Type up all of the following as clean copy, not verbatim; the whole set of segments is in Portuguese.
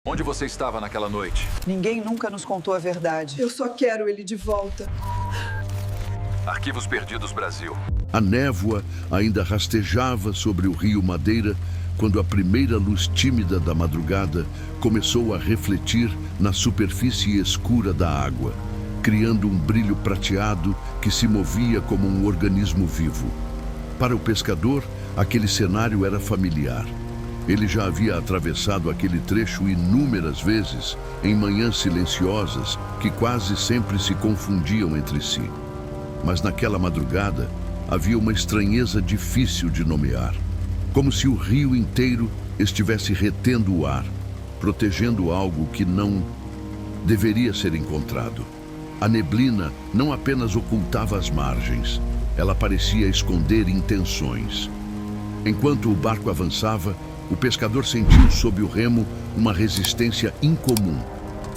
Onde você estava naquela noite? Ninguém nunca nos contou a verdade. Eu só quero ele de volta. Arquivos Perdidos Brasil. A névoa ainda rastejava sobre o rio Madeira quando a primeira luz tímida da madrugada começou a refletir na superfície escura da água, criando um brilho prateado que se movia como um organismo vivo. Para o pescador, aquele cenário era familiar. Ele já havia atravessado aquele trecho inúmeras vezes, em manhãs silenciosas que quase sempre se confundiam entre si. Mas naquela madrugada havia uma estranheza difícil de nomear, como se o rio inteiro estivesse retendo o ar, protegendo algo que não deveria ser encontrado. A neblina não apenas ocultava as margens, ela parecia esconder intenções. Enquanto o barco avançava, o pescador sentiu sob o remo uma resistência incomum,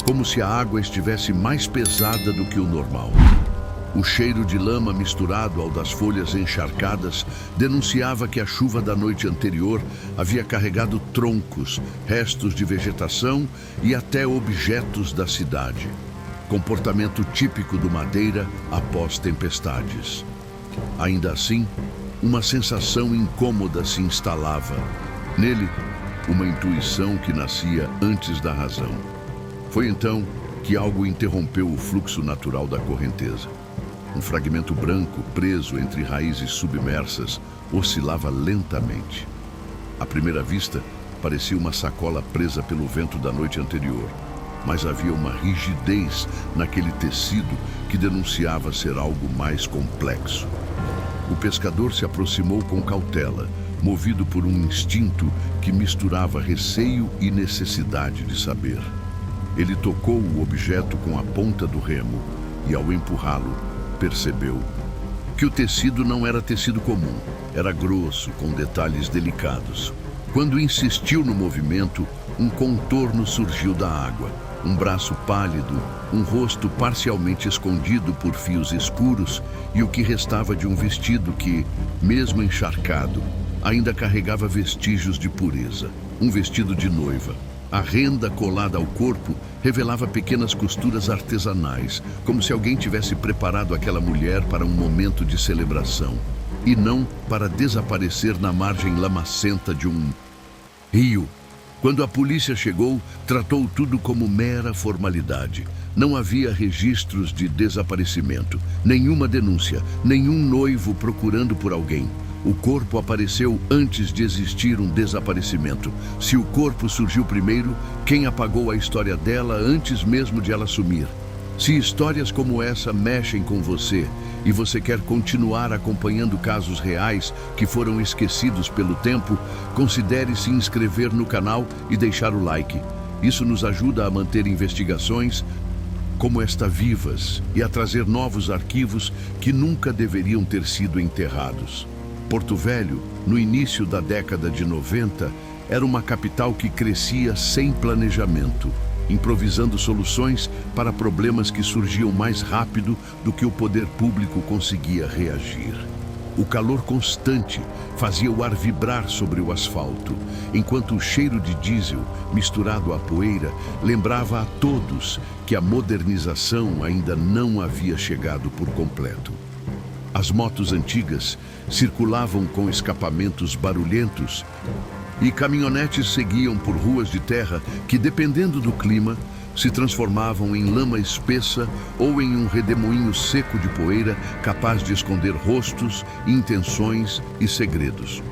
como se a água estivesse mais pesada do que o normal. O cheiro de lama misturado ao das folhas encharcadas denunciava que a chuva da noite anterior havia carregado troncos, restos de vegetação e até objetos da cidade. Comportamento típico do Madeira após tempestades. Ainda assim, uma sensação incômoda se instalava. Nele, uma intuição que nascia antes da razão. Foi então que algo interrompeu o fluxo natural da correnteza. Um fragmento branco, preso entre raízes submersas, oscilava lentamente. À primeira vista, parecia uma sacola presa pelo vento da noite anterior, mas havia uma rigidez naquele tecido que denunciava ser algo mais complexo. O pescador se aproximou com cautela, movido por um instinto que misturava receio e necessidade de saber. Ele tocou o objeto com a ponta do remo e, ao empurrá-lo, percebeu que o tecido não era tecido comum, era grosso, com detalhes delicados. Quando insistiu no movimento, um contorno surgiu da água, um braço pálido, um rosto parcialmente escondido por fios escuros e o que restava de um vestido que, mesmo encharcado, ainda carregava vestígios de pureza. Um vestido de noiva. A renda colada ao corpo revelava pequenas costuras artesanais, como se alguém tivesse preparado aquela mulher para um momento de celebração, e não para desaparecer na margem lamacenta de um rio. Quando a polícia chegou, tratou tudo como mera formalidade. Não havia registros de desaparecimento, nenhuma denúncia, nenhum noivo procurando por alguém. O corpo apareceu antes de existir um desaparecimento. Se o corpo surgiu primeiro, quem apagou a história dela antes mesmo de ela sumir? Se histórias como essa mexem com você e você quer continuar acompanhando casos reais que foram esquecidos pelo tempo, considere se inscrever no canal e deixar o like. Isso nos ajuda a manter investigações como esta vivas e a trazer novos arquivos que nunca deveriam ter sido enterrados. Porto Velho, no início da década de 90, era uma capital que crescia sem planejamento, improvisando soluções para problemas que surgiam mais rápido do que o poder público conseguia reagir. O calor constante fazia o ar vibrar sobre o asfalto, enquanto o cheiro de diesel, misturado à poeira, lembrava a todos que a modernização ainda não havia chegado por completo. As motos antigas circulavam com escapamentos barulhentos e caminhonetes seguiam por ruas de terra que, dependendo do clima, se transformavam em lama espessa ou em um redemoinho seco de poeira capaz de esconder rostos, intenções e segredos.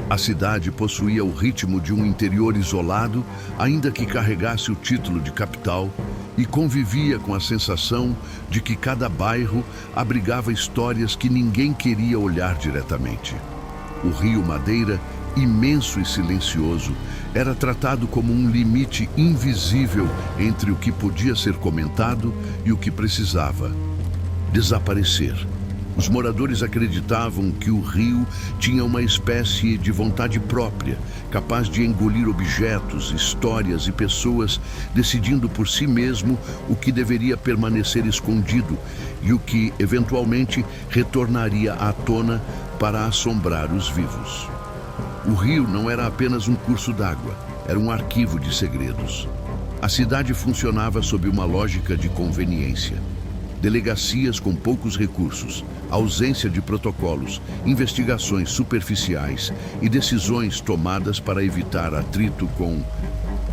A cidade possuía o ritmo de um interior isolado, ainda que carregasse o título de capital, e convivia com a sensação de que cada bairro abrigava histórias que ninguém queria olhar diretamente. O rio Madeira, imenso e silencioso, era tratado como um limite invisível entre o que podia ser comentado e o que precisava desaparecer. Os moradores acreditavam que o rio tinha uma espécie de vontade própria, capaz de engolir objetos, histórias e pessoas, decidindo por si mesmo o que deveria permanecer escondido e o que, eventualmente, retornaria à tona para assombrar os vivos. O rio não era apenas um curso d'água, era um arquivo de segredos. A cidade funcionava sob uma lógica de conveniência. Delegacias com poucos recursos, ausência de protocolos, investigações superficiais e decisões tomadas para evitar atrito com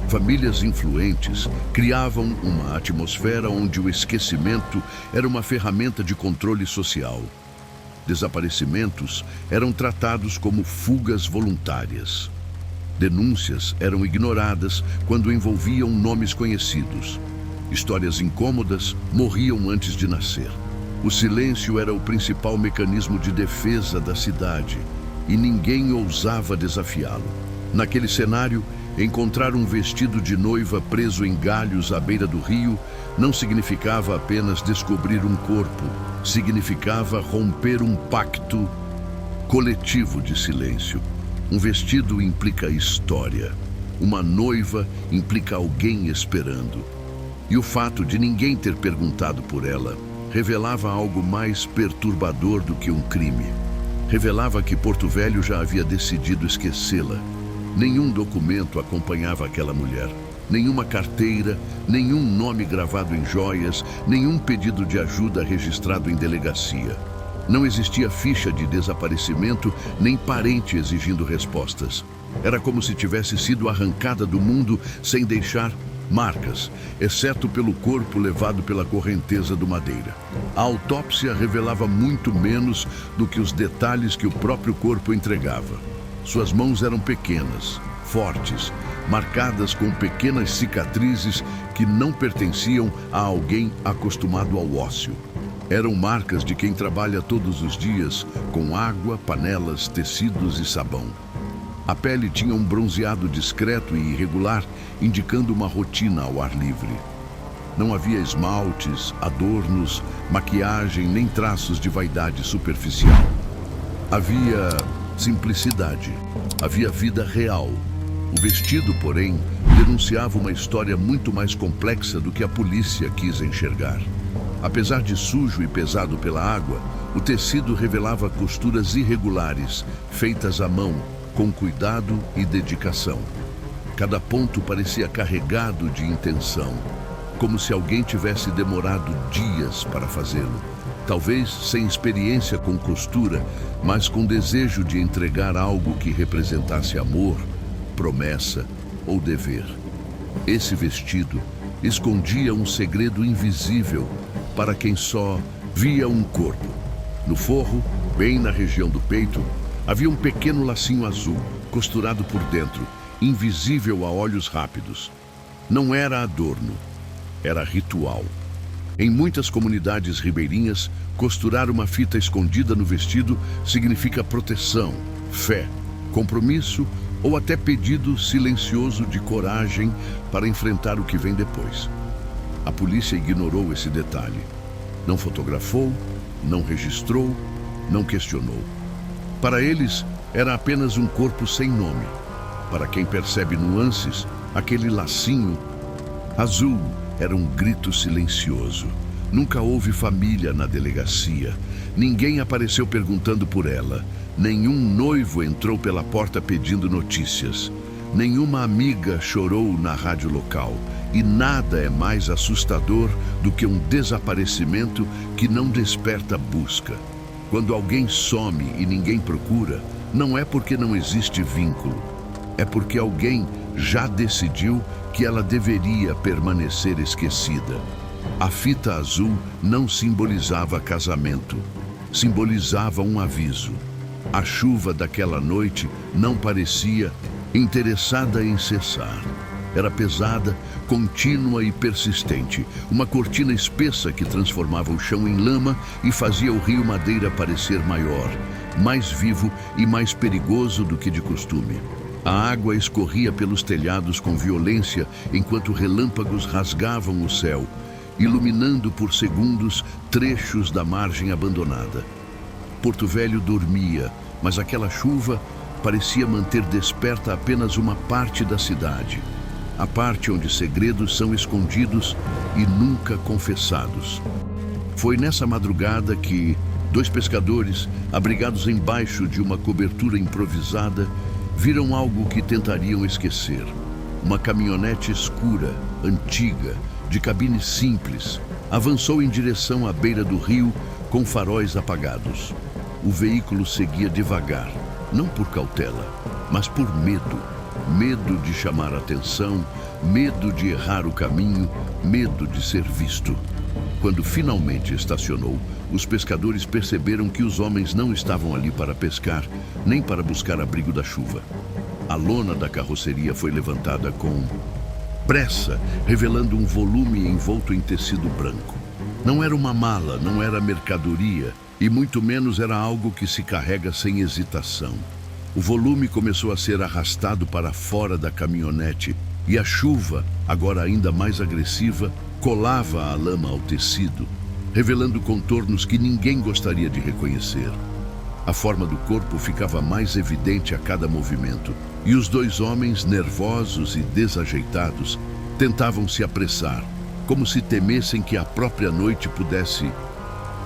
famílias influentes criavam uma atmosfera onde o esquecimento era uma ferramenta de controle social. Desaparecimentos eram tratados como fugas voluntárias. Denúncias eram ignoradas quando envolviam nomes conhecidos. Histórias incômodas morriam antes de nascer. O silêncio era o principal mecanismo de defesa da cidade e ninguém ousava desafiá-lo. Naquele cenário, encontrar um vestido de noiva preso em galhos à beira do rio não significava apenas descobrir um corpo, significava romper um pacto coletivo de silêncio. Um vestido implica história. Uma noiva implica alguém esperando. E o fato de ninguém ter perguntado por ela revelava algo mais perturbador do que um crime. Revelava que Porto Velho já havia decidido esquecê-la. Nenhum documento acompanhava aquela mulher. Nenhuma carteira, nenhum nome gravado em joias, nenhum pedido de ajuda registrado em delegacia. Não existia ficha de desaparecimento, nem parente exigindo respostas. Era como se tivesse sido arrancada do mundo sem deixar marcas, exceto pelo corpo levado pela correnteza do Madeira. A autópsia revelava muito menos do que os detalhes que o próprio corpo entregava. Suas mãos eram pequenas, fortes, marcadas com pequenas cicatrizes que não pertenciam a alguém acostumado ao ócio. Eram marcas de quem trabalha todos os dias com água, panelas, tecidos e sabão. A pele tinha um bronzeado discreto e irregular, indicando uma rotina ao ar livre. Não havia esmaltes, adornos, maquiagem, nem traços de vaidade superficial. Havia simplicidade, havia vida real. O vestido, porém, denunciava uma história muito mais complexa do que a polícia quis enxergar. Apesar de sujo e pesado pela água, o tecido revelava costuras irregulares, feitas à mão, com cuidado e dedicação. Cada ponto parecia carregado de intenção, como se alguém tivesse demorado dias para fazê-lo. Talvez sem experiência com costura, mas com desejo de entregar algo que representasse amor, promessa ou dever. Esse vestido escondia um segredo invisível para quem só via um corpo. No forro, bem na região do peito, havia um pequeno lacinho azul, costurado por dentro, invisível a olhos rápidos. Não era adorno, era ritual. Em muitas comunidades ribeirinhas, costurar uma fita escondida no vestido significa proteção, fé, compromisso ou até pedido silencioso de coragem para enfrentar o que vem depois. A polícia ignorou esse detalhe. Não fotografou, não registrou, não questionou. Para eles, era apenas um corpo sem nome. Para quem percebe nuances, aquele lacinho azul era um grito silencioso. Nunca houve família na delegacia. Ninguém apareceu perguntando por ela. Nenhum noivo entrou pela porta pedindo notícias. Nenhuma amiga chorou na rádio local. E nada é mais assustador do que um desaparecimento que não desperta busca. Quando alguém some e ninguém procura, não é porque não existe vínculo. É porque alguém já decidiu que ela deveria permanecer esquecida. A fita azul não simbolizava casamento, simbolizava um aviso. A chuva daquela noite não parecia interessada em cessar. Era pesada, contínua e persistente, uma cortina espessa que transformava o chão em lama e fazia o rio Madeira parecer maior, mais vivo e mais perigoso do que de costume. A água escorria pelos telhados com violência enquanto relâmpagos rasgavam o céu, iluminando por segundos trechos da margem abandonada. Porto Velho dormia, mas aquela chuva parecia manter desperta apenas uma parte da cidade. A parte onde segredos são escondidos e nunca confessados. Foi nessa madrugada que 2 pescadores, abrigados embaixo de uma cobertura improvisada, viram algo que tentariam esquecer. uma caminhonete escura, antiga, de cabine simples, avançou em direção à beira do rio com faróis apagados. O veículo seguia devagar, não por cautela, mas por medo. Medo de chamar atenção, medo de errar o caminho, medo de ser visto. Quando finalmente estacionou, os pescadores perceberam que os homens não estavam ali para pescar, nem para buscar abrigo da chuva. A lona da carroceria foi levantada com pressa, revelando um volume envolto em tecido branco. Não era uma mala, não era mercadoria, e muito menos era algo que se carrega sem hesitação. O volume começou a ser arrastado para fora da caminhonete e a chuva, agora ainda mais agressiva, colava a lama ao tecido, revelando contornos que ninguém gostaria de reconhecer. A forma do corpo ficava mais evidente a cada movimento, e os dois homens, nervosos e desajeitados, tentavam se apressar, como se temessem que a própria noite pudesse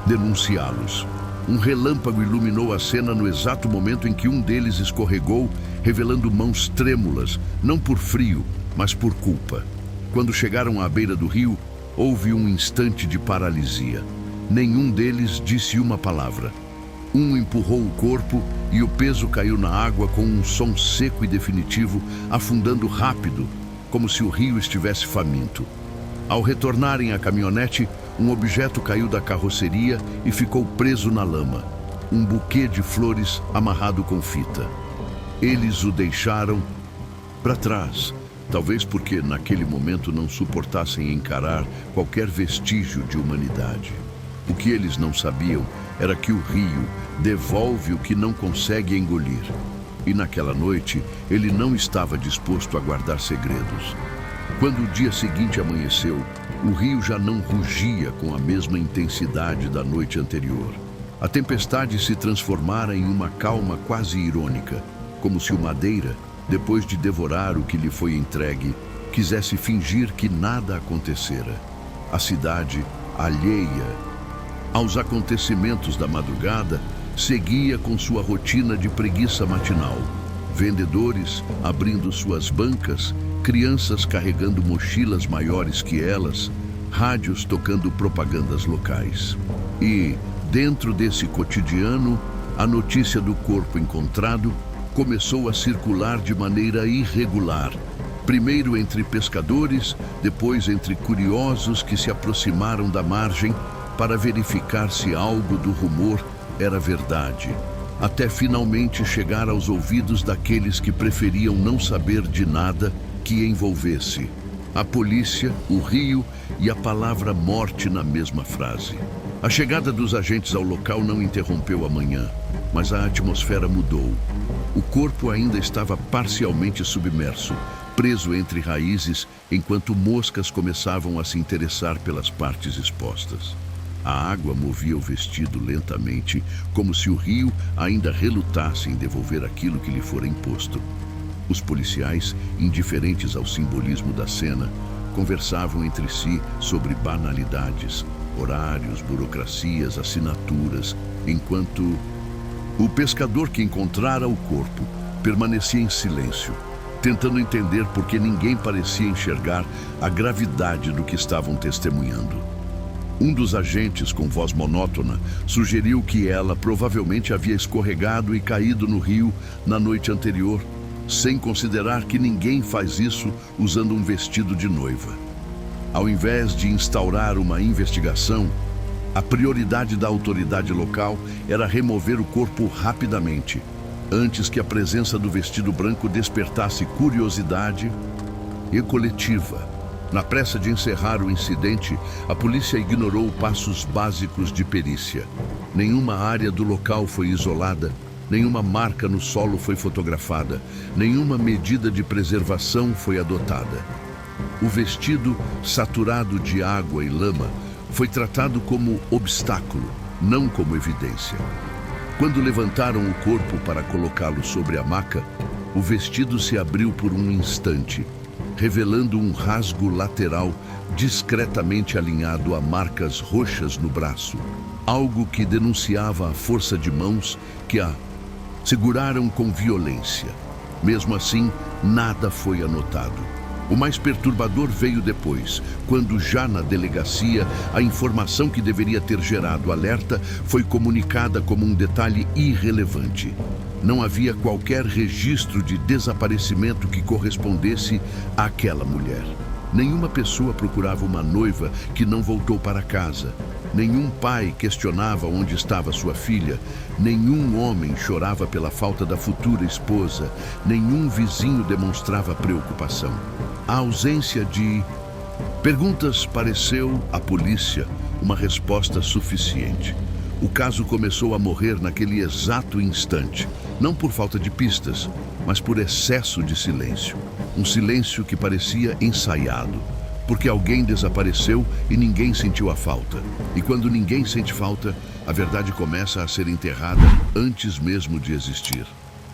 denunciá-los. Um relâmpago iluminou a cena no exato momento em que um deles escorregou, revelando mãos trêmulas, não por frio, mas por culpa. Quando chegaram à beira do rio, houve um instante de paralisia. Nenhum deles disse uma palavra. Um empurrou o corpo e o peso caiu na água com um som seco e definitivo, afundando rápido, como se o rio estivesse faminto. Ao retornarem à caminhonete, um objeto caiu da carroceria e ficou preso na lama. Um buquê de flores amarrado com fita. Eles o deixaram para trás, talvez porque naquele momento não suportassem encarar qualquer vestígio de humanidade. O que eles não sabiam era que o rio devolve o que não consegue engolir. E naquela noite, ele não estava disposto a guardar segredos. Quando o dia seguinte amanheceu, o rio já não rugia com a mesma intensidade da noite anterior. A tempestade se transformara em uma calma quase irônica, como se o Madeira, depois de devorar o que lhe foi entregue, quisesse fingir que nada acontecera. A cidade, alheia aos acontecimentos da madrugada, seguia com sua rotina de preguiça matinal. Vendedores abrindo suas bancas, crianças carregando mochilas maiores que elas, rádios tocando propagandas locais. E, dentro desse cotidiano, a notícia do corpo encontrado começou a circular de maneira irregular, primeiro entre pescadores, depois entre curiosos que se aproximaram da margem para verificar se algo do rumor era verdade, até finalmente chegar aos ouvidos daqueles que preferiam não saber de nada que envolvesse a polícia, o rio e a palavra morte na mesma frase. A chegada dos agentes ao local não interrompeu a manhã, mas a atmosfera mudou. O corpo ainda estava parcialmente submerso, preso entre raízes, enquanto moscas começavam a se interessar pelas partes expostas. A água movia o vestido lentamente, como se o rio ainda relutasse em devolver aquilo que lhe fora imposto. Os policiais, indiferentes ao simbolismo da cena, conversavam entre si sobre banalidades, horários, burocracias, assinaturas, enquanto o pescador que encontrara o corpo permanecia em silêncio, tentando entender por que ninguém parecia enxergar a gravidade do que estavam testemunhando. Um dos agentes, com voz monótona, sugeriu que ela provavelmente havia escorregado e caído no rio na noite anterior, sem considerar que ninguém faz isso usando um vestido de noiva. Ao invés de instaurar uma investigação, a prioridade da autoridade local era remover o corpo rapidamente, antes que a presença do vestido branco despertasse curiosidade e coletiva. Na pressa de encerrar o incidente, a polícia ignorou passos básicos de perícia. Nenhuma área do local foi isolada, nenhuma marca no solo foi fotografada, nenhuma medida de preservação foi adotada. O vestido, saturado de água e lama, foi tratado como obstáculo, não como evidência. Quando levantaram o corpo para colocá-lo sobre a maca, o vestido se abriu por um instante, revelando um rasgo lateral discretamente alinhado a marcas roxas no braço, algo que denunciava a força de mãos que a seguraram com violência. Mesmo assim, nada foi anotado. O mais perturbador veio depois, quando já na delegacia, a informação que deveria ter gerado alerta foi comunicada como um detalhe irrelevante. Não havia qualquer registro de desaparecimento que correspondesse àquela mulher. Nenhuma pessoa procurava uma noiva que não voltou para casa. Nenhum pai questionava onde estava sua filha. Nenhum homem chorava pela falta da futura esposa. Nenhum vizinho demonstrava preocupação. A ausência de perguntas pareceu à polícia uma resposta suficiente. O caso começou a morrer naquele exato instante, não por falta de pistas, mas por excesso de silêncio. Um silêncio que parecia ensaiado, porque alguém desapareceu e ninguém sentiu a falta. E quando ninguém sente falta, a verdade começa a ser enterrada antes mesmo de existir.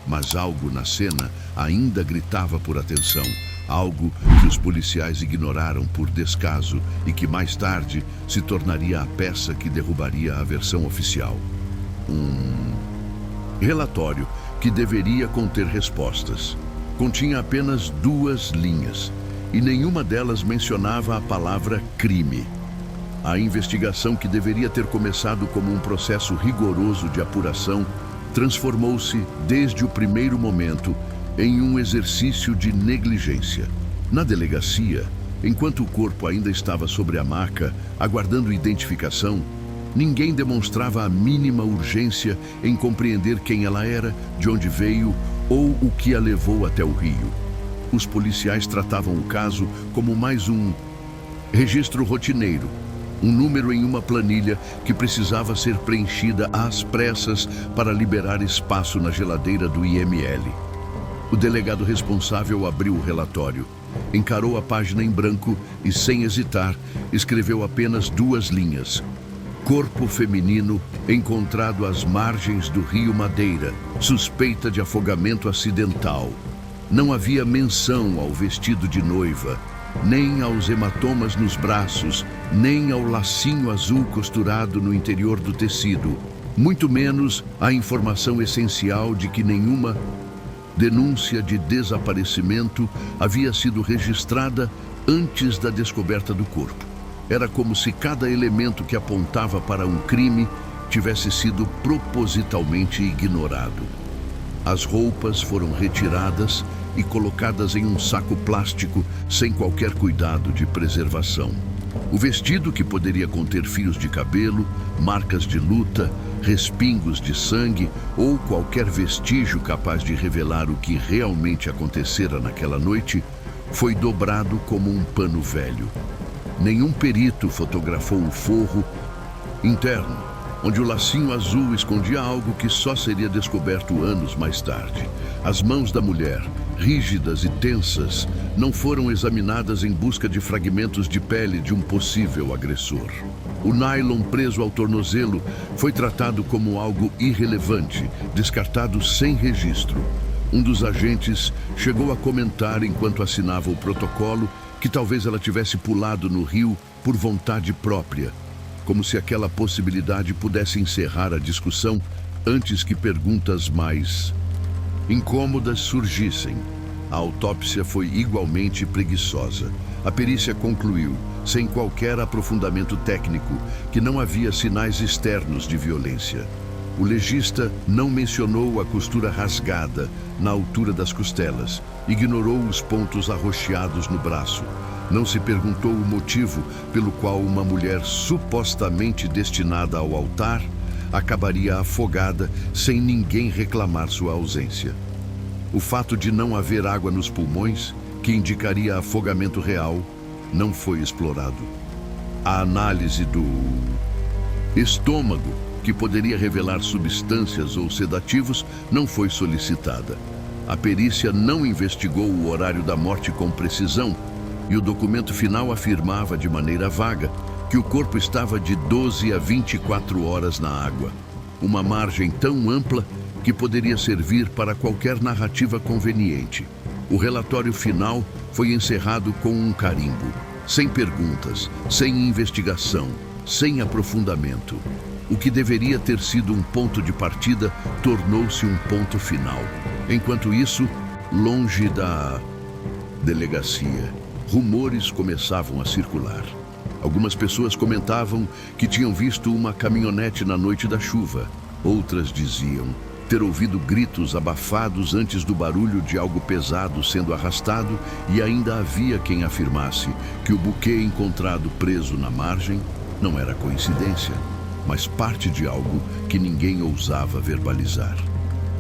Mas algo na cena ainda gritava por atenção, algo que os policiais ignoraram por descaso e que mais tarde se tornaria a peça que derrubaria a versão oficial. Um relatório que deveria conter respostas. Continha apenas 2 linhas e nenhuma delas mencionava a palavra crime. A investigação, que deveria ter começado como um processo rigoroso de apuração, transformou-se, desde o primeiro momento, em um exercício de negligência. Na delegacia, enquanto o corpo ainda estava sobre a maca, aguardando identificação, ninguém demonstrava a mínima urgência em compreender quem ela era, de onde veio ou o que a levou até o rio. Os policiais tratavam o caso como mais um registro rotineiro, um número em uma planilha que precisava ser preenchida às pressas para liberar espaço na geladeira do IML. O delegado responsável abriu o relatório, encarou a página em branco e, sem hesitar, escreveu apenas 2 linhas. Corpo feminino encontrado às margens do rio Madeira, suspeita de afogamento acidental. Não havia menção ao vestido de noiva, nem aos hematomas nos braços, nem ao lacinho azul costurado no interior do tecido, muito menos a informação essencial de que nenhuma denúncia de desaparecimento havia sido registrada antes da descoberta do corpo. Era como se cada elemento que apontava para um crime tivesse sido propositalmente ignorado. As roupas foram retiradas e colocadas em um saco plástico sem qualquer cuidado de preservação. O vestido, que poderia conter fios de cabelo, marcas de luta, respingos de sangue ou qualquer vestígio capaz de revelar o que realmente acontecera naquela noite, foi dobrado como um pano velho. Nenhum perito fotografou o forro interno, onde o lacinho azul escondia algo que só seria descoberto anos mais tarde. As mãos da mulher, rígidas e tensas, não foram examinadas em busca de fragmentos de pele de um possível agressor. O nylon preso ao tornozelo foi tratado como algo irrelevante, descartado sem registro. Um dos agentes chegou a comentar, enquanto assinava o protocolo, que talvez ela tivesse pulado no rio por vontade própria, como se aquela possibilidade pudesse encerrar a discussão antes que perguntas mais incômodas surgissem. A autópsia foi igualmente preguiçosa. A perícia concluiu, sem qualquer aprofundamento técnico, que não havia sinais externos de violência. O legista não mencionou a costura rasgada na altura das costelas, ignorou os pontos arroxeados no braço. Não se perguntou o motivo pelo qual uma mulher supostamente destinada ao altar acabaria afogada sem ninguém reclamar sua ausência. O fato de não haver água nos pulmões, que indicaria afogamento real, não foi explorado. A análise do estômago, que poderia revelar substâncias ou sedativos, não foi solicitada. A perícia não investigou o horário da morte com precisão, e o documento final afirmava de maneira vaga que o corpo estava de 12 a 24 horas na água. Uma margem tão ampla que poderia servir para qualquer narrativa conveniente. O relatório final foi encerrado com um carimbo, sem perguntas, sem investigação, sem aprofundamento. O que deveria ter sido um ponto de partida tornou-se um ponto final. Enquanto isso, longe da delegacia, rumores começavam a circular. Algumas pessoas comentavam que tinham visto uma caminhonete na noite da chuva. Outras diziam ter ouvido gritos abafados antes do barulho de algo pesado sendo arrastado, e ainda havia quem afirmasse que o buquê encontrado preso na margem não era coincidência, mas parte de algo que ninguém ousava verbalizar.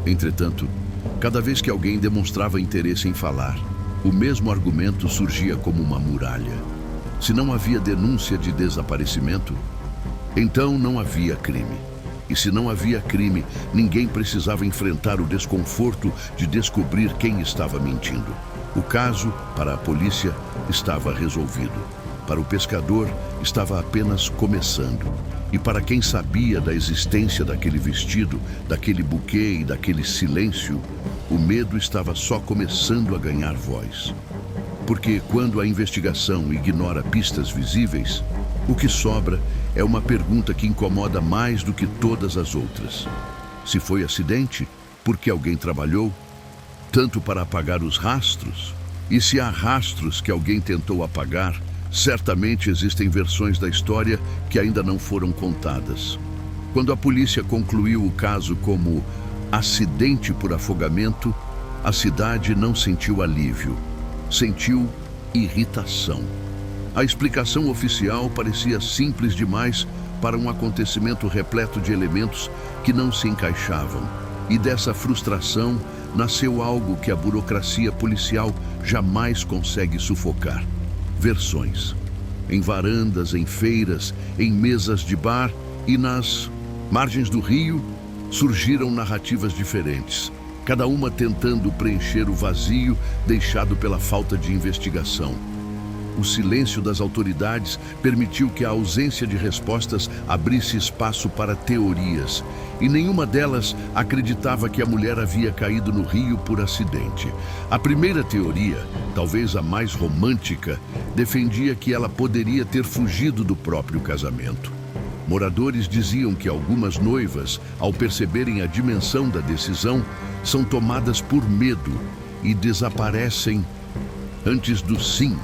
Entretanto, cada vez que alguém demonstrava interesse em falar, o mesmo argumento surgia como uma muralha. Se não havia denúncia de desaparecimento, então não havia crime. E se não havia crime, ninguém precisava enfrentar o desconforto de descobrir quem estava mentindo. O caso, para a polícia, estava resolvido. Para o pescador, estava apenas começando. E para quem sabia da existência daquele vestido, daquele buquê e daquele silêncio, o medo estava só começando a ganhar voz. Porque quando a investigação ignora pistas visíveis, o que sobra é uma pergunta que incomoda mais do que todas as outras. Se foi acidente, por que alguém trabalhou tanto para apagar os rastros? E se há rastros que alguém tentou apagar, certamente existem versões da história que ainda não foram contadas. Quando a polícia concluiu o caso como acidente por afogamento, a cidade não sentiu alívio, sentiu irritação. A explicação oficial parecia simples demais para um acontecimento repleto de elementos que não se encaixavam. E dessa frustração nasceu algo que a burocracia policial jamais consegue sufocar: versões. Em varandas, em feiras, em mesas de bar e nas margens do rio, surgiram narrativas diferentes, cada uma tentando preencher o vazio deixado pela falta de investigação. O silêncio das autoridades permitiu que a ausência de respostas abrisse espaço para teorias, e nenhuma delas acreditava que a mulher havia caído no rio por acidente. A primeira teoria, talvez a mais romântica, defendia que ela poderia ter fugido do próprio casamento. Moradores diziam que algumas noivas, ao perceberem a dimensão da decisão, são tomadas por medo e desaparecem antes do sim.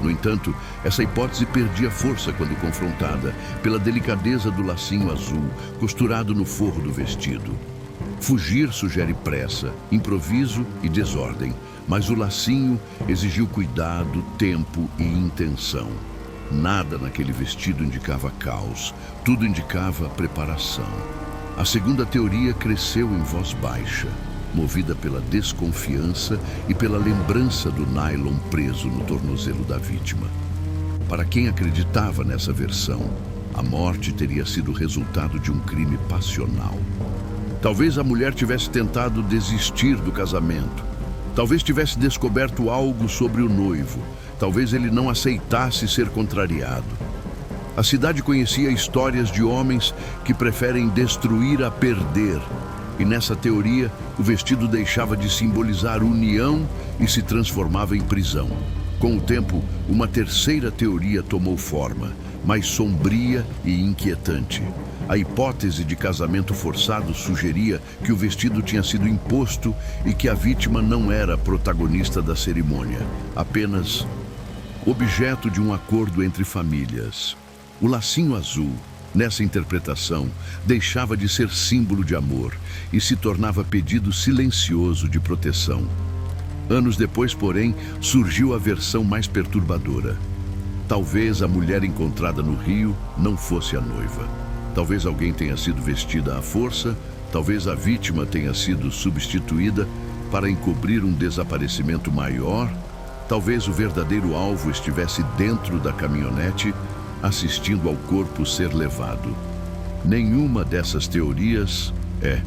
No entanto, essa hipótese perdia força quando confrontada pela delicadeza do lacinho azul costurado no forro do vestido. Fugir sugere pressa, improviso e desordem, mas o lacinho exigiu cuidado, tempo e intenção. Nada naquele vestido indicava caos, tudo indicava preparação. A segunda teoria cresceu em voz baixa, movida pela desconfiança e pela lembrança do nylon preso no tornozelo da vítima. Para quem acreditava nessa versão, a morte teria sido resultado de um crime passional. Talvez a mulher tivesse tentado desistir do casamento. Talvez tivesse descoberto algo sobre o noivo. Talvez ele não aceitasse ser contrariado. A cidade conhecia histórias de homens que preferem destruir a perder. E nessa teoria, o vestido deixava de simbolizar união e se transformava em prisão. Com o tempo, uma terceira teoria tomou forma, mais sombria e inquietante. A hipótese de casamento forçado sugeria que o vestido tinha sido imposto e que a vítima não era protagonista da cerimônia, apenas objeto de um acordo entre famílias. O lacinho azul, nessa interpretação, deixava de ser símbolo de amor e se tornava pedido silencioso de proteção. Anos depois, porém, surgiu a versão mais perturbadora. Talvez a mulher encontrada no rio não fosse a noiva. Talvez alguém tenha sido vestida à força, talvez a vítima tenha sido substituída para encobrir um desaparecimento maior, talvez o verdadeiro alvo estivesse dentro da caminhonete, assistindo ao corpo ser levado. Nenhuma dessas teorias é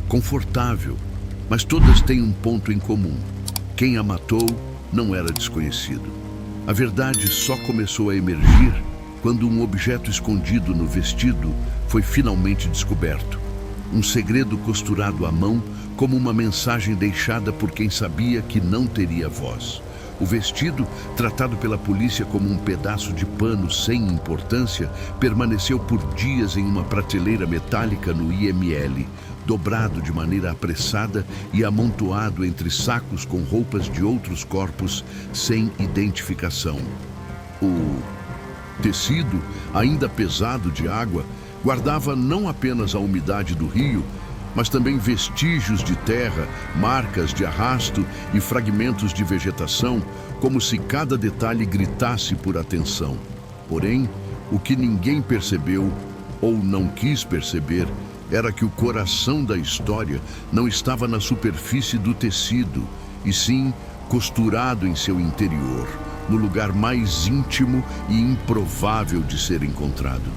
confortável, mas todas têm um ponto em comum: quem a matou não era desconhecido. A verdade só começou a emergir quando um objeto escondido no vestido foi finalmente descoberto. Um segredo costurado à mão como uma mensagem deixada por quem sabia que não teria voz. O vestido, tratado pela polícia como um pedaço de pano sem importância, permaneceu por dias em uma prateleira metálica no IML, dobrado de maneira apressada e amontoado entre sacos com roupas de outros corpos sem identificação. O tecido, ainda pesado de água, guardava não apenas a umidade do rio, mas também vestígios de terra, marcas de arrasto e fragmentos de vegetação, como se cada detalhe gritasse por atenção. Porém, o que ninguém percebeu, ou não quis perceber, era que o coração da história não estava na superfície do tecido, e sim costurado em seu interior, no lugar mais íntimo e improvável de ser encontrado.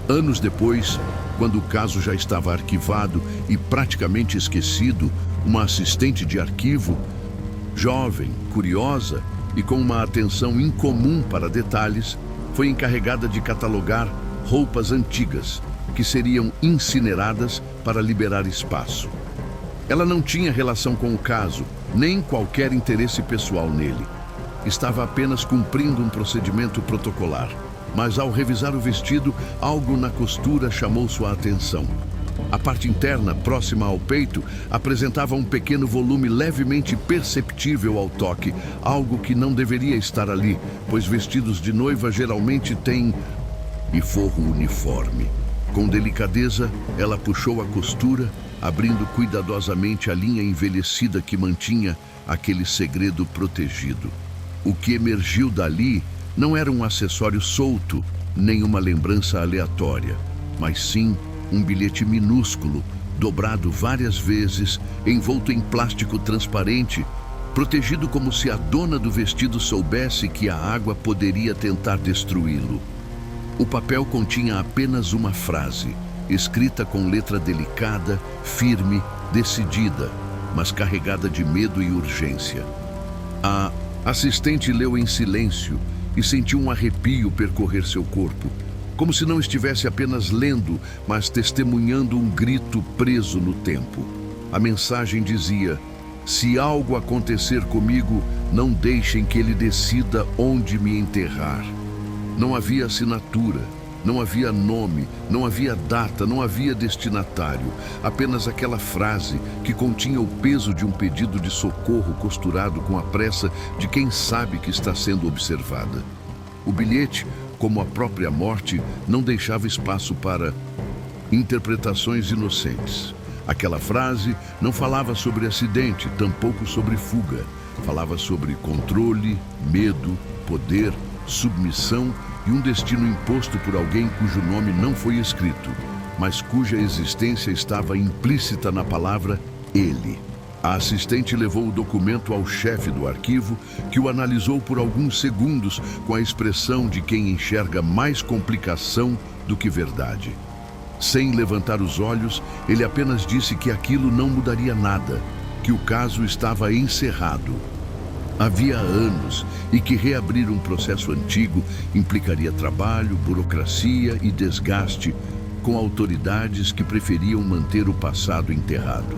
Anos depois, quando o caso já estava arquivado e praticamente esquecido, uma assistente de arquivo, jovem, curiosa e com uma atenção incomum para detalhes, foi encarregada de catalogar roupas antigas que seriam incineradas para liberar espaço. Ela não tinha relação com o caso, nem qualquer interesse pessoal nele. Estava apenas cumprindo um procedimento protocolar. Mas ao revisar o vestido, algo na costura chamou sua atenção. A parte interna, próxima ao peito, apresentava um pequeno volume levemente perceptível ao toque, algo que não deveria estar ali, pois vestidos de noiva geralmente têm forro uniforme. Com delicadeza, ela puxou a costura, abrindo cuidadosamente a linha envelhecida que mantinha aquele segredo protegido. O que emergiu dali não era um acessório solto, nem uma lembrança aleatória, mas sim um bilhete minúsculo, dobrado várias vezes, envolto em plástico transparente, protegido como se a dona do vestido soubesse que a água poderia tentar destruí-lo. O papel continha apenas uma frase, escrita com letra delicada, firme, decidida, mas carregada de medo e urgência. A assistente leu em silêncio e sentiu um arrepio percorrer seu corpo, como se não estivesse apenas lendo, mas testemunhando um grito preso no tempo. A mensagem dizia: "Se algo acontecer comigo, não deixem que ele decida onde me enterrar." Não havia assinatura, não havia nome, não havia data, não havia destinatário, apenas aquela frase que continha o peso de um pedido de socorro costurado com a pressa de quem sabe que está sendo observada. O bilhete, como a própria morte, não deixava espaço para interpretações inocentes. Aquela frase não falava sobre acidente, tampouco sobre fuga. Falava sobre controle, medo, poder, submissão e um destino imposto por alguém cujo nome não foi escrito, mas cuja existência estava implícita na palavra ele. A assistente levou o documento ao chefe do arquivo, que o analisou por alguns segundos com a expressão de quem enxerga mais complicação do que verdade. Sem levantar os olhos, ele apenas disse que aquilo não mudaria nada, que o caso estava encerrado. Havia anos e que reabrir um processo antigo implicaria trabalho, burocracia e desgaste com autoridades que preferiam manter o passado enterrado.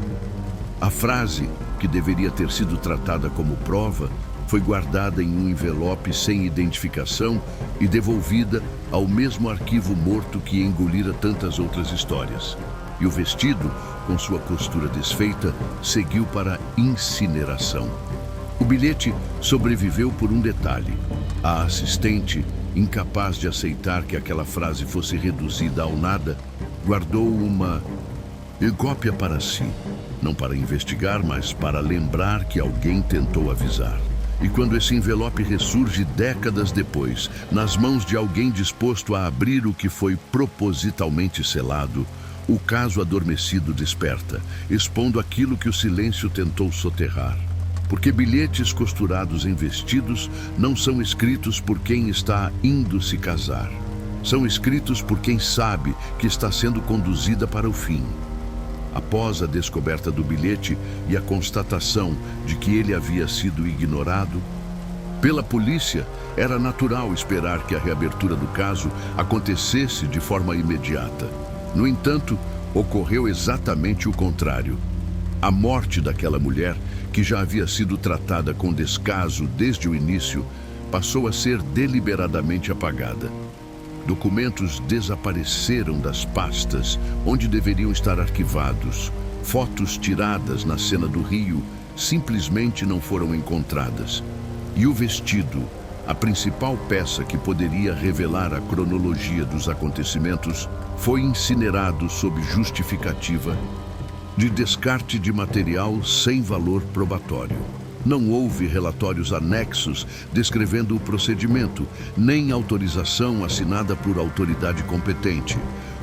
A frase, que deveria ter sido tratada como prova, foi guardada em um envelope sem identificação e devolvida ao mesmo arquivo morto que engolira tantas outras histórias. E o vestido, com sua costura desfeita, seguiu para incineração. O bilhete sobreviveu por um detalhe. A assistente, incapaz de aceitar que aquela frase fosse reduzida ao nada, guardou uma cópia para si, não para investigar, mas para lembrar que alguém tentou avisar. E quando esse envelope ressurge décadas depois, nas mãos de alguém disposto a abrir o que foi propositalmente selado, o caso adormecido desperta, expondo aquilo que o silêncio tentou soterrar. Porque bilhetes costurados em vestidos não são escritos por quem está indo se casar. São escritos por quem sabe que está sendo conduzida para o fim. Após a descoberta do bilhete e a constatação de que ele havia sido ignorado pela polícia, era natural esperar que a reabertura do caso acontecesse de forma imediata. No entanto, ocorreu exatamente o contrário. A morte daquela mulher, que já havia sido tratada com descaso desde o início, passou a ser deliberadamente apagada. Documentos desapareceram das pastas onde deveriam estar arquivados. Fotos tiradas na cena do rio simplesmente não foram encontradas. E o vestido, a principal peça que poderia revelar a cronologia dos acontecimentos, foi incinerado sob justificativa de descarte de material sem valor probatório. Não houve relatórios anexos descrevendo o procedimento, nem autorização assinada por autoridade competente.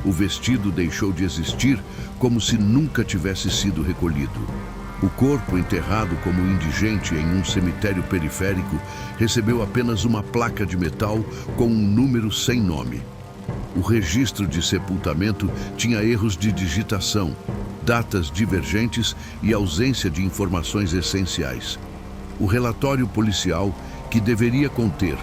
O vestido deixou de existir como se nunca tivesse sido recolhido. O corpo, enterrado como indigente em um cemitério periférico, recebeu apenas uma placa de metal com um número sem nome. O registro de sepultamento tinha erros de digitação, datas divergentes e ausência de informações essenciais. O relatório policial, que deveria conter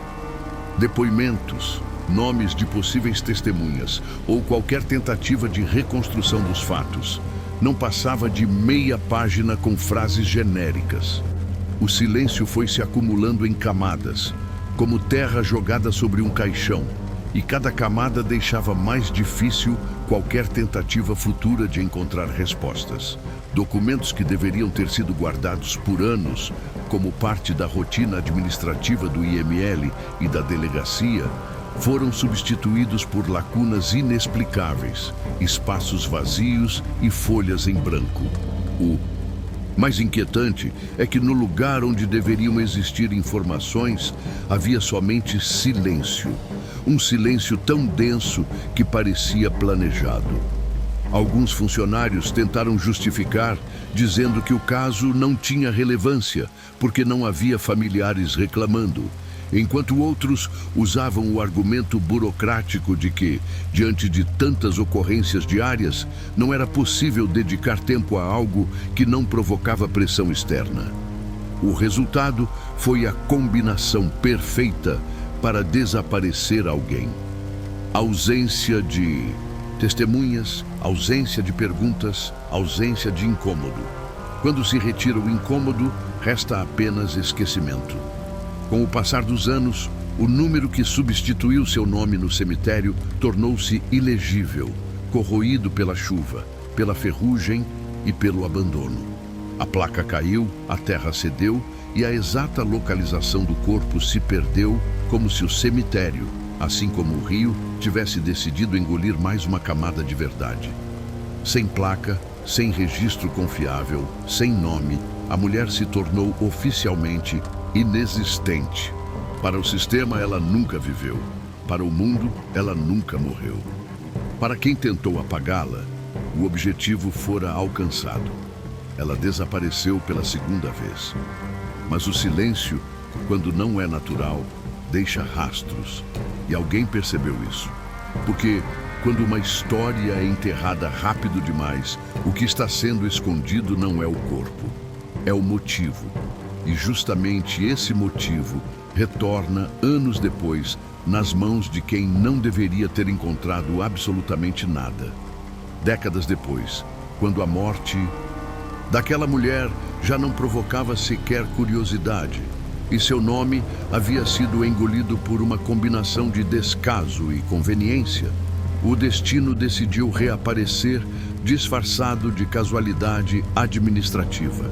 depoimentos, nomes de possíveis testemunhas ou qualquer tentativa de reconstrução dos fatos, não passava de meia página com frases genéricas. O silêncio foi se acumulando em camadas, como terra jogada sobre um caixão, e cada camada deixava mais difícil qualquer tentativa futura de encontrar respostas. Documentos que deveriam ter sido guardados por anos, como parte da rotina administrativa do IML e da delegacia, foram substituídos por lacunas inexplicáveis, espaços vazios e folhas em branco. O mais inquietante é que no lugar onde deveriam existir informações, havia somente silêncio. Um silêncio tão denso que parecia planejado. Alguns funcionários tentaram justificar, dizendo que o caso não tinha relevância, porque não havia familiares reclamando, enquanto outros usavam o argumento burocrático de que, diante de tantas ocorrências diárias, não era possível dedicar tempo a algo que não provocava pressão externa. O resultado foi a combinação perfeita para desaparecer alguém. Ausência de testemunhas, ausência de perguntas, ausência de incômodo. Quando se retira o incômodo, resta apenas esquecimento. Com o passar dos anos, o número que substituiu seu nome no cemitério tornou-se ilegível, corroído pela chuva, pela ferrugem e pelo abandono. A placa caiu, a terra cedeu e a exata localização do corpo se perdeu, como se o cemitério, assim como o rio, tivesse decidido engolir mais uma camada de verdade. Sem placa, sem registro confiável, sem nome, a mulher se tornou oficialmente inexistente. Para o sistema, ela nunca viveu. Para o mundo, ela nunca morreu. Para quem tentou apagá-la, o objetivo fora alcançado. Ela desapareceu pela segunda vez. Mas o silêncio, quando não é natural, deixa rastros. E alguém percebeu isso. Porque quando uma história é enterrada rápido demais, o que está sendo escondido não é o corpo, é o motivo. E justamente esse motivo retorna anos depois nas mãos de quem não deveria ter encontrado absolutamente nada. Décadas depois, quando a morte daquela mulher já não provocava sequer curiosidade, e seu nome havia sido engolido por uma combinação de descaso e conveniência, o destino decidiu reaparecer disfarçado de casualidade administrativa.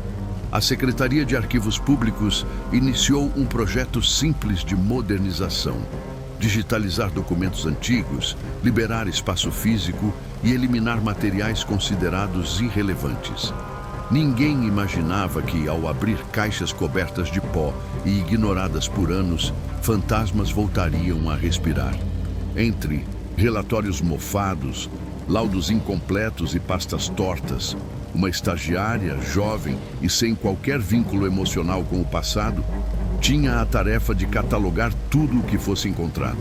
A Secretaria de Arquivos Públicos iniciou um projeto simples de modernização: digitalizar documentos antigos, liberar espaço físico e eliminar materiais considerados irrelevantes. Ninguém imaginava que, ao abrir caixas cobertas de pó e ignoradas por anos, fantasmas voltariam a respirar. Entre relatórios mofados, laudos incompletos e pastas tortas, uma estagiária, jovem e sem qualquer vínculo emocional com o passado, tinha a tarefa de catalogar tudo o que fosse encontrado.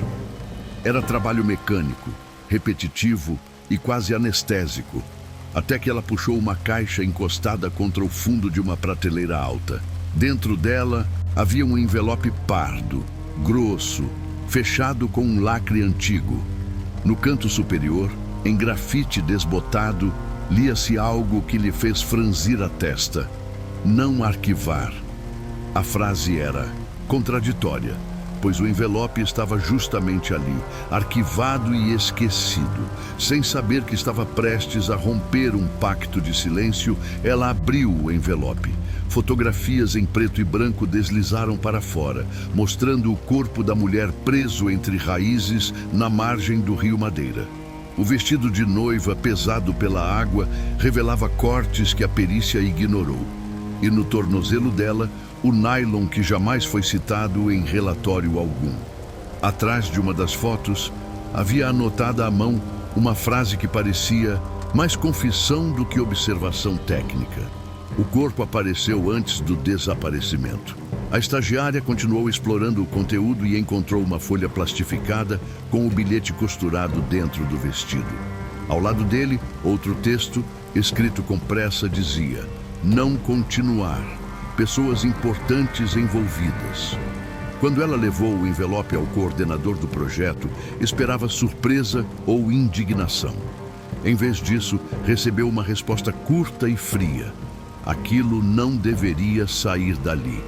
Era trabalho mecânico, repetitivo e quase anestésico, até que ela puxou uma caixa encostada contra o fundo de uma prateleira alta. Dentro dela havia um envelope pardo, grosso, fechado com um lacre antigo. No canto superior, em grafite desbotado, lia-se algo que lhe fez franzir a testa: não arquivar. A frase era contraditória, pois o envelope estava justamente ali, arquivado e esquecido. Sem saber que estava prestes a romper um pacto de silêncio, ela abriu o envelope. Fotografias em preto e branco deslizaram para fora, mostrando o corpo da mulher preso entre raízes na margem do rio Madeira. O vestido de noiva, pesado pela água, revelava cortes que a perícia ignorou. E no tornozelo dela, o nylon que jamais foi citado em relatório algum. Atrás de uma das fotos, havia anotada à mão uma frase que parecia mais confissão do que observação técnica. O corpo apareceu antes do desaparecimento. A estagiária continuou explorando o conteúdo e encontrou uma folha plastificada com o bilhete costurado dentro do vestido. Ao lado dele, outro texto, escrito com pressa, dizia: "Não continuar. Pessoas importantes envolvidas." Quando ela levou o envelope ao coordenador do projeto, esperava surpresa ou indignação. Em vez disso, recebeu uma resposta curta e fria. Aquilo não deveria sair dali.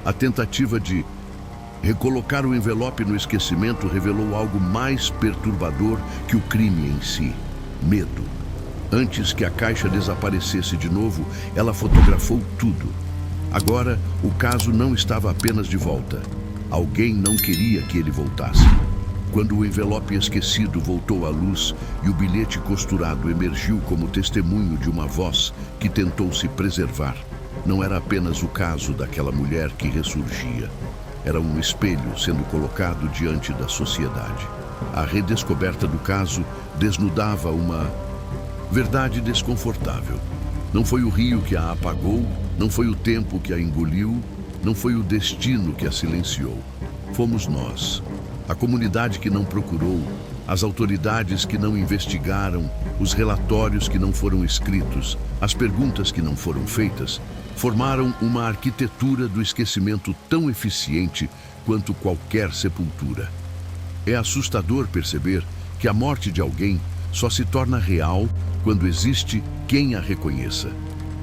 A tentativa de recolocar o envelope no esquecimento revelou algo mais perturbador que o crime em si: medo. Antes que a caixa desaparecesse de novo, ela fotografou tudo. Agora, o caso não estava apenas de volta. Alguém não queria que ele voltasse. Quando o envelope esquecido voltou à luz e o bilhete costurado emergiu como testemunho de uma voz que tentou se preservar, não era apenas o caso daquela mulher que ressurgia. Era um espelho sendo colocado diante da sociedade. A redescoberta do caso desnudava uma verdade desconfortável. Não foi o rio que a apagou, não foi o tempo que a engoliu, não foi o destino que a silenciou. Fomos nós. A comunidade que não procurou, as autoridades que não investigaram, os relatórios que não foram escritos, as perguntas que não foram feitas, formaram uma arquitetura do esquecimento tão eficiente quanto qualquer sepultura. É assustador perceber que a morte de alguém só se torna real quando existe quem a reconheça.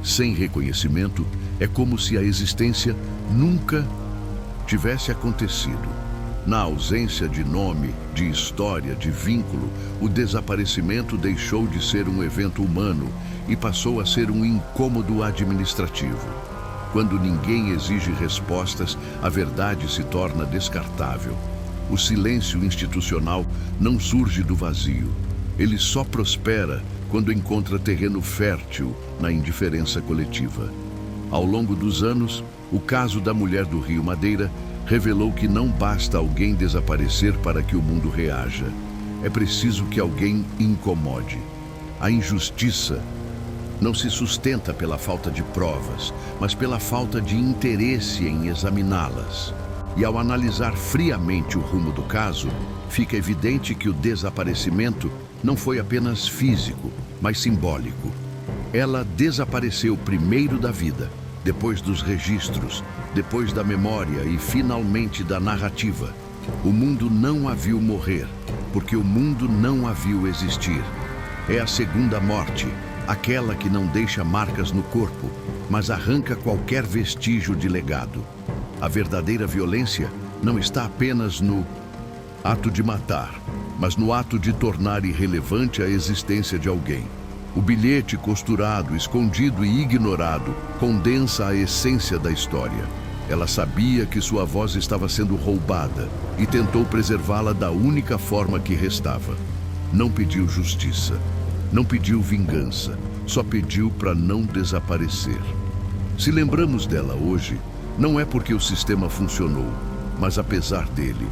Sem reconhecimento, é como se a existência nunca tivesse acontecido. Na ausência de nome, de história, de vínculo, o desaparecimento deixou de ser um evento humano e passou a ser um incômodo administrativo. Quando ninguém exige respostas, a verdade se torna descartável. O silêncio institucional não surge do vazio. Ele só prospera quando encontra terreno fértil na indiferença coletiva. Ao longo dos anos, o caso da mulher do rio Madeira revelou que não basta alguém desaparecer para que o mundo reaja. É preciso que alguém incomode. A injustiça não se sustenta pela falta de provas, mas pela falta de interesse em examiná-las. E ao analisar friamente o rumo do caso, fica evidente que o desaparecimento não foi apenas físico, mas simbólico. Ela desapareceu primeiro da vida, depois dos registros, depois da memória e finalmente da narrativa. O mundo não a viu morrer, porque o mundo não a viu existir. É a segunda morte, aquela que não deixa marcas no corpo, mas arranca qualquer vestígio de legado. A verdadeira violência não está apenas no ato de matar, mas no ato de tornar irrelevante a existência de alguém. O bilhete costurado, escondido e ignorado condensa a essência da história. Ela sabia que sua voz estava sendo roubada e tentou preservá-la da única forma que restava. Não pediu justiça, não pediu vingança, só pediu para não desaparecer. Se lembramos dela hoje, não é porque o sistema funcionou, mas apesar dele.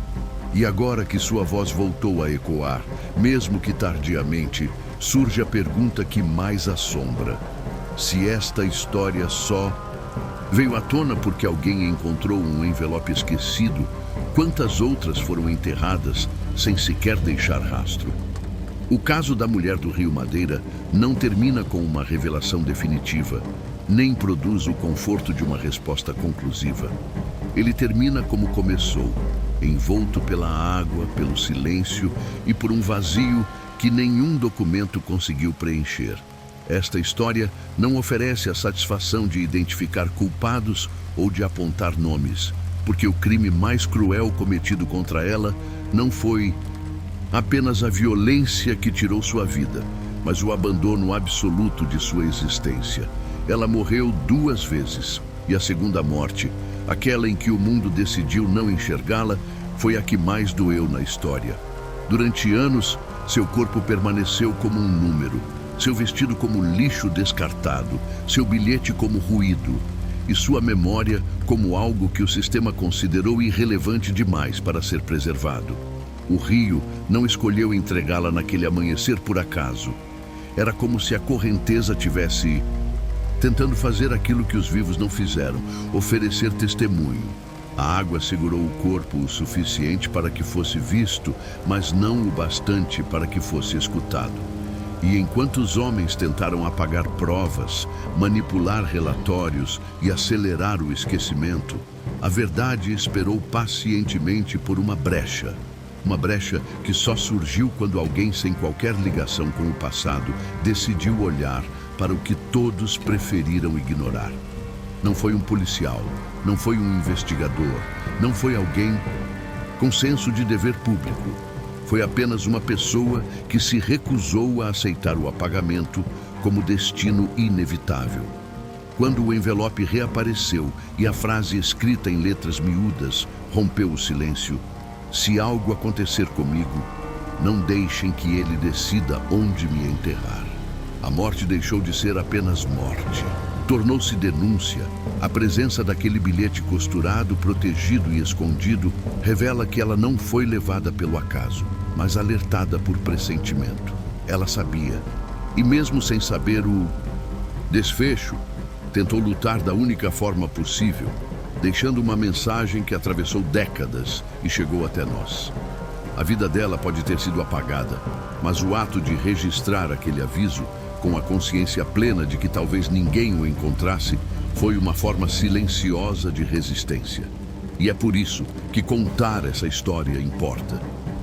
E agora que sua voz voltou a ecoar, mesmo que tardiamente, surge a pergunta que mais assombra: se esta história só veio à tona porque alguém encontrou um envelope esquecido, quantas outras foram enterradas sem sequer deixar rastro? O caso da mulher do rio Madeira não termina com uma revelação definitiva, nem produz o conforto de uma resposta conclusiva. Ele termina como começou, envolto pela água, pelo silêncio e por um vazio que nenhum documento conseguiu preencher. Esta história não oferece a satisfação de identificar culpados ou de apontar nomes. porque o crime mais cruel cometido contra ela não foi apenas a violência que tirou sua vida, mas o abandono absoluto de sua existência. Ela morreu 2 vezes, e a segunda morte, aquela em que o mundo decidiu não enxergá-la, foi a que mais doeu na história. Durante anos, seu corpo permaneceu como um número, seu vestido como lixo descartado, seu bilhete como ruído, e sua memória como algo que o sistema considerou irrelevante demais para ser preservado. O rio não escolheu entregá-la naquele amanhecer por acaso. Era como se a correnteza tivesse tentando fazer aquilo que os vivos não fizeram, oferecer testemunho. A água segurou o corpo o suficiente para que fosse visto, mas não o bastante para que fosse escutado. E enquanto os homens tentaram apagar provas, manipular relatórios e acelerar o esquecimento, a verdade esperou pacientemente por uma brecha. Uma brecha que só surgiu quando alguém sem qualquer ligação com o passado decidiu olhar para o que todos preferiram ignorar. Não foi um policial, não foi um investigador, não foi alguém com senso de dever público. Foi apenas uma pessoa que se recusou a aceitar o apagamento como destino inevitável. Quando o envelope reapareceu e a frase escrita em letras miúdas rompeu o silêncio: "Se algo acontecer comigo, não deixem que ele decida onde me enterrar." A morte deixou de ser apenas morte. Tornou-se denúncia. A presença daquele bilhete costurado, protegido e escondido revela que ela não foi levada pelo acaso, mas alertada por pressentimento. Ela sabia, e mesmo sem saber o desfecho, tentou lutar da única forma possível, deixando uma mensagem que atravessou décadas e chegou até nós. A vida dela pode ter sido apagada, mas o ato de registrar aquele aviso, com a consciência plena de que talvez ninguém o encontrasse, foi uma forma silenciosa de resistência. E é por isso que contar essa história importa.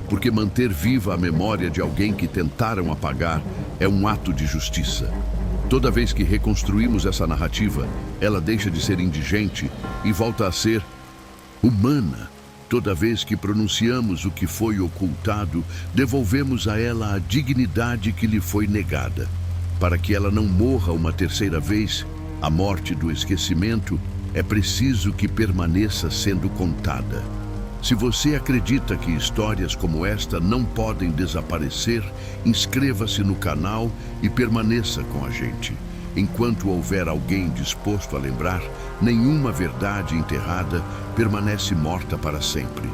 Porque manter viva a memória de alguém que tentaram apagar é um ato de justiça. Toda vez que reconstruímos essa narrativa, ela deixa de ser indigente e volta a ser humana. Toda vez que pronunciamos o que foi ocultado, devolvemos a ela a dignidade que lhe foi negada. Para que ela não morra uma terceira vez, a morte do esquecimento, é preciso que permaneça sendo contada. Se você acredita que histórias como esta não podem desaparecer, inscreva-se no canal e permaneça com a gente. Enquanto houver alguém disposto a lembrar, nenhuma verdade enterrada permanece morta para sempre.